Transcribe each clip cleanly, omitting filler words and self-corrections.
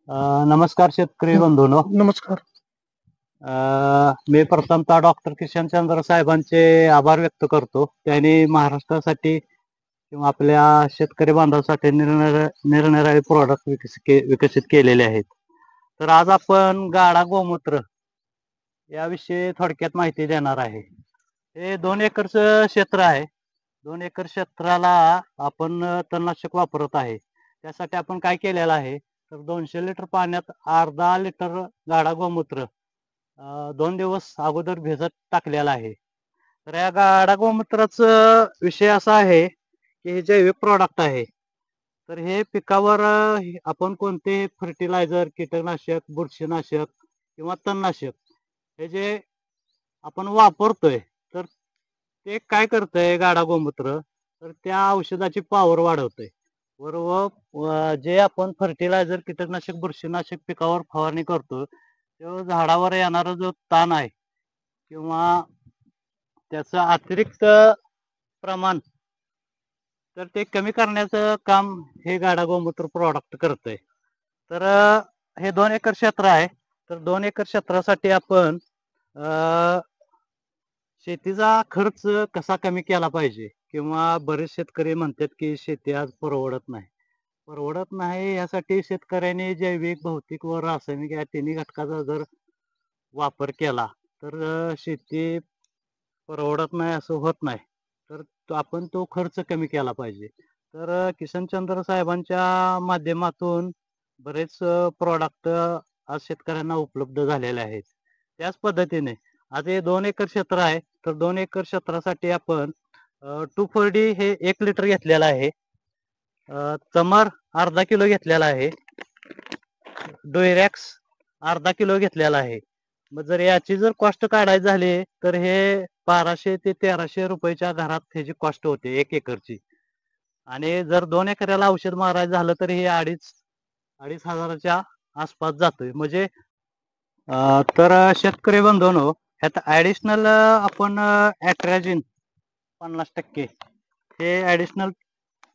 नमस्कार शेतकरी बंधूंनो. नमस्कार. मी प्रथमतः डॉक्टर किशनचंद्र साहेबांचे आभार व्यक्त करतो. त्यांनी महाराष्ट्रासाठी किंवा आपल्या शेतकरी बांधवासाठी निरनिराळे प्रोडक्ट विकसित केलेले आहेत. तर आज आपण गाडा गोमूत्र याविषयी थोडक्यात माहिती देणार आहे. हे 2 एकरचं क्षेत्र आहे. 2 एकर क्षेत्राला आपण तणनाशक वापरत आहे. त्यासाठी आपण काय केलेलं आहे, तर 200 लिटर पाण्यात अर्धा लिटर गाडा गोमूत्र 2 दिवस अगोदर भिजत टाकलेला आहे. तर या गाडा गोमूत्राचा विषय असा आहे की हे जैविक प्रॉडक्ट आहे. तर हे पिकावर आपण कोणते फर्टिलायझर, कीटकनाशक, बुरशीनाशक किंवा तणनाशक हे जे आपण वापरतोय, तर ते काय करतंय गाडा गोमूत्र, तर त्या औषधाची पॉवर वाढवतंय. बरोबर. जे आपण फर्टिलायझर, कीटकनाशक, बुरशीनाशक पिकावर फवारणी करतो, तो झाडावर येणारा जो ताण आहे किंवा त्याचं अतिरिक्त प्रमाण, तर ते कमी करण्याचं काम हे गाडा गोमूत्र प्रॉडक्ट करतंय. तर हे 2 एकर क्षेत्र आहे. तर 2 एकर क्षेत्रासाठी आपण शेतीचा खर्च कसा कमी केला पाहिजे, किंवा बरेच शेतकरी म्हणतात की शेती आज परवडत नाही. परवडत नाही यासाठी शेतकऱ्यांनी जैविक, भौतिक व रासायनिक या तिन्ही घटकाचा जर वापर केला, तर शेती परवडत नाही असं होत नाही. तर आपण तो खर्च कमी केला पाहिजे. तर किशनचंद्र साहेबांच्या माध्यमातून बरेच प्रॉडक्ट आज शेतकऱ्यांना उपलब्ध झालेले आहेत. त्याच पद्धतीने आज हे 2 एकर क्षेत्र आहे. तर 2 एकर क्षेत्रासाठी आपण 2,4-D हे 1 लिटर घेतलेलं आहे. तमर अर्धा किलो घेतलेला आहे. डोयरॅक्स अर्धा किलो घेतलेला आहे. मग जर याची जर कॉस्ट काढायची झाली, तर हे 1200 ते 1300 रुपयाच्या घरात ह्याची कॉस्ट होते 1 एकरची. आणि जर 2 एकराला औषध मारायचं झालं तर हे 2,500 हजाराच्या आसपास जातोय. म्हणजे तर शेतकरी बंधूंनो, ह्यात ऍडिशनल आपण ॲट्राजिन 50% हे ऍडिशनल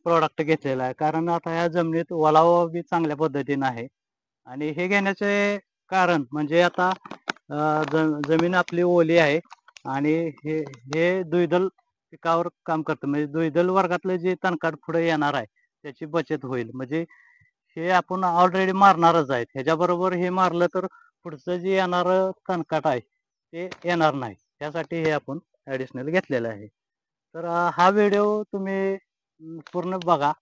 प्रॉडक्ट घेतलेलं आहे. कारण आता या जमिनीत ओलावा बी चांगल्या पद्धतीने आहे. आणि हे घेण्याचे कारण म्हणजे आता जमीन आपली ओली आहे आणि हे हे द्विदल पिकावर काम करतं. म्हणजे द्विदल वर्गातलं जे तणकाट पुढे येणार आहे त्याची बचत होईल. म्हणजे हे आपण ऑलरेडी मारणारच आहे. ह्याच्याबरोबर हे मारलं तर पुढचं जे येणार तणकाट आहे ते येणार नाही. त्यासाठी हे आपण ऍडिशनल घेतलेलं आहे. तर हा व्हिडिओ तुम्ही पूर्ण बघा.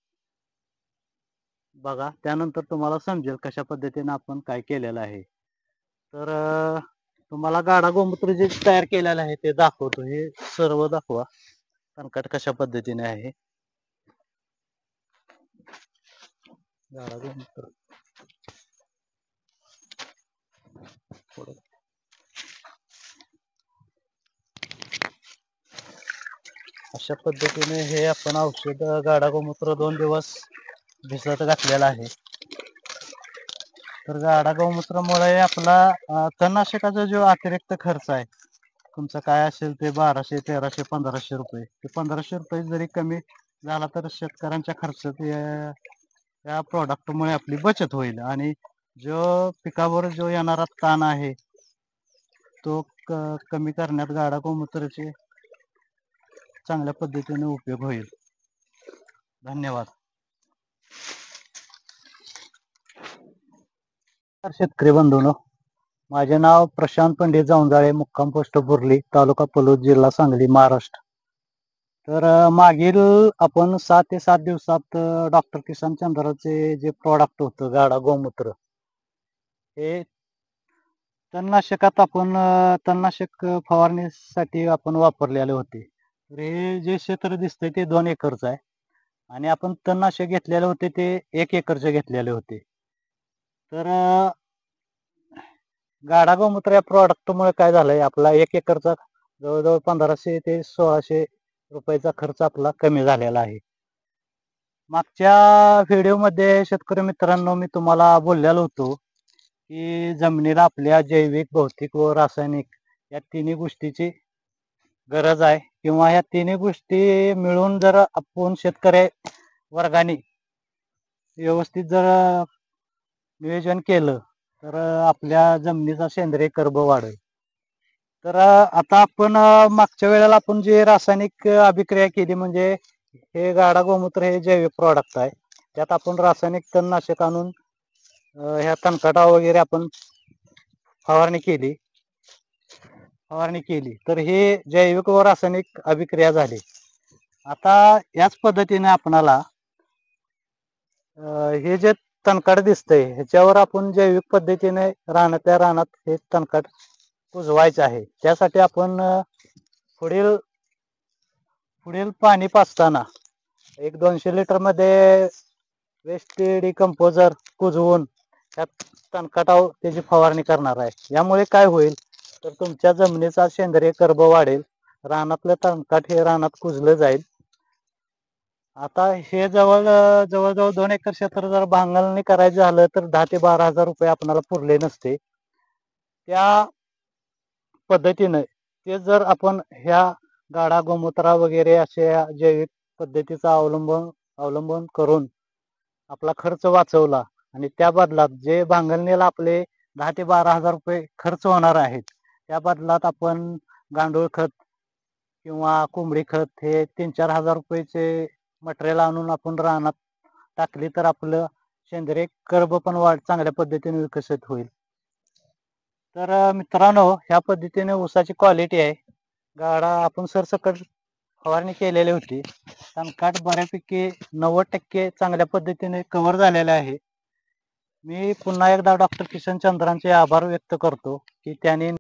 त्यानंतर तुम्हाला समजेल कशा पद्धतीने आपण काय केलेलं आहे. तर तुम्हाला गाडा गोमूत्र जे तयार केलेलं आहे ते दाखवतो. हे सर्व दाखवा तणकाट कशा पद्धतीने आहे. गाडा गोमूत्र अशा पद्धतीने हे आपण औषध गाडा गोमूत्र 2 दिवस भिजत घातलेला आहे. तर गाडा गोमूत्रामुळे आपला तणनाशकाचा जो अतिरिक्त खर्च आहे तुमचा काय असेल ते 1200, 1300, 1500 रुपये, ते 1500 रुपये जरी कमी झाला तर शेतकऱ्यांच्या खर्चात या प्रॉडक्टमुळे आपली बचत होईल. आणि जो पिकावर जो येणारा ताण आहे तो कमी करण्यात गाडा गोमूत्राचे चांगल्या पद्धतीने उपयोग होईल. धन्यवाद. शेतकरी बंधूंनो, माझे नाव प्रशांत पंडित जाऊंजाळे, मुक्काम पोस्ट बुर्ली, तालुका पलूस, जिल्हा सांगली, महाराष्ट्र. तर मागील आपण 6 ते 7 दिवसात डॉक्टर किशनचंद्रचे जे प्रॉडक्ट होतं गाडा गोमूत्र, हे तणनाशकात आपण तणनाशक फवारणीसाठी आपण वापरलेले होते. तर हे जे क्षेत्र दिसतंय ते 2 एकरचं आहे आणि आपण तणनाशक घेतलेले होते ते 1 एकरचे घेतलेले होते. तर गाडा गोमूत्र या प्रॉडक्टमुळे काय झालंय, आपला 1 एकरचा जवळजवळ 1500 ते 1600 रुपयाचा खर्च आपला कमी झालेला आहे. मागच्या व्हिडिओमध्ये शेतकरी मित्रांनो मी तुम्हाला बोललेलो होतो की जमिनीला आपल्या जैविक, भौतिक व रासायनिक या तिन्ही गोष्टीची गरज आहे, किंवा या तिन्ही गोष्टी मिळून जर आपण शेतकरी वर्गाने व्यवस्थित जर नियोजन केलं तर आपल्या जमिनीचा सेंद्रिय कर्ब वाढेल. तर आता आपण मागच्या वेळेला आपण जे रासायनिक अभिक्रिया केली म्हणजे हे गाडा गोमूत्र हे जैविक प्रॉडक्ट आहे. त्यात आपण रासायनिक तणनाशक आणून ह्या तणकाटा वगैरे आपण फवारणी केली. तर हे जैविक व रासायनिक अभिक्रिया झाली. आता याच पद्धतीने आपणाला हे जे तणकाट दिसतंय ह्याच्यावर आपण जैविक पद्धतीने रानातल्या रानात हे तणकाट कुजवायचे आहे. त्यासाठी आपण पुढील पाणी पाजताना 100-200 लिटर मध्ये वेस्ट डिकम्पोजर कुजवून त्यात तणकाटावर त्याची फवारणी करणार आहे. यामुळे काय होईल तर तुमच्या जमिनीचा सेंद्रिय कर्ब वाढेल, रानातलं तणकाट हे रानात कुजलं जाईल. आता हे जवळजवळ 2 एकर क्षेत्र जर भांगलणी करायचं झालं तर 10 ते 12 हजार रुपये आपल्याला पुरले नसते. त्या पद्धतीने ते जर आपण ह्या गाडा गोमूत्रा वगैरे अशा जैविक पद्धतीचा अवलंबन करून आपला खर्च वाचवला आणि त्या बदलात जे भांगलणीला आपले 10 ते 12 हजार रुपये खर्च होणार आहेत त्या बदलात आपण गांडूळ खत किंवा कोंबडी खत हे 3-4 हजार रुपयेचे मटेरियल आणून आपण रानात टाकली तर आपलं सेंद्रिय कर्ब पण चांगल्या पद्धतीने विकसित होईल. तर मित्रांनो ह्या पद्धतीने ऊसाची क्वालिटी आहे. गाडा आपण सरसकट फवारणी केलेली होती. तणकाट बऱ्यापैकी 90% चांगल्या पद्धतीने कव्हर झालेले आहे. मी पुन्हा एकदा डॉक्टर किशन चंद्रांचे आभार व्यक्त करतो की त्यांनी